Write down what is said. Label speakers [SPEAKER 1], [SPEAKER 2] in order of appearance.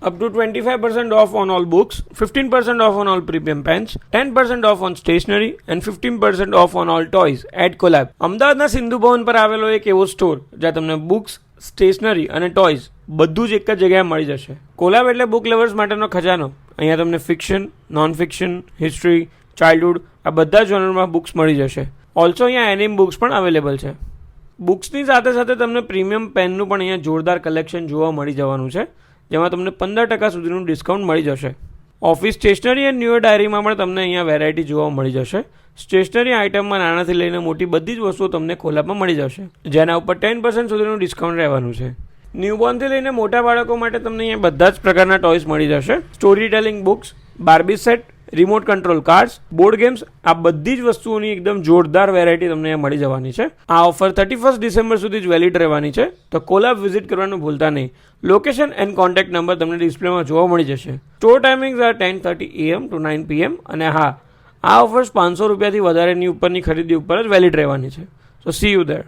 [SPEAKER 1] up to 25% off on all books, 15% off on all premium pens, 10% off on stationery and 15% off on all toys at Collab. અમદાવાદના સિંધુ ભવન પર આવેલો એક એવો store જ્યાં તમને books, stationary અને ટોયઝ બધું જ એક જ જગ્યાએ મળી જશે. કોલાબ એટલે બુક લવર્સ માટેનો ખજાનો. અહીંયા તમને fiction, non fiction, history, childhood આ બધા જોનરમાં બુક્સ મળી જશે. ઓલ્સો અહીંયા એનિમ બુક્સ પણ અવેલેબલ છે. બુક્સની સાથે સાથે તમને પ્રીમિયમ પેનનું પણ અહીંયા જોરદાર કલેક્શન જોવા મળી જવાનું છે, જેમાં તમને 15% સુધીનું ડિસ્કાઉન્ટ મળી જશે. ઓફિસ સ્ટેશનરી એન્ડ ન્યૂ ડાયરીમાં પણ તમને અહીંયા વેરાયટી જોવા મળી જશે. સ્ટેશનરી આઇટમમાં નાનાથી લઈને મોટી બધી જ વસ્તુઓ તમને કોલાબમાં મળી જશે, જેના ઉપર 10% સુધીનું ડિસ્કાઉન્ટ રહેવાનું છે. ન્યૂબોર્નથી લઈને મોટા બાળકો માટે તમને અહીંયા બધા જ પ્રકારના ટોયસ મળી જશે. Story telling books, Barbie set, remote control cars, board games આ બધી જ વસ્તુઓની એકદમ જોરદાર વેરાયટી તમને અહીંયા મળી જવાની છે. આ ઓફર 31 ડિસેમ્બર સુધી જ વેલિડ રહેવાની છે, તો કોલાબ વિઝિટ કરવાનું ભૂલતા નહીં. લોકેશન એન્ડ કોન્ટેક્ટ નંબર તમને ડિસ્પ્લેમાં જોવા મળી જશે. Store timings are 10:30 AM to 9 PM અને હા, આ ઓફર્સ ₹500 વધારેની ઉપરની ખરીદી ઉપર જ વેલિડ રહેવાની છે. સો સી યુ ધેર.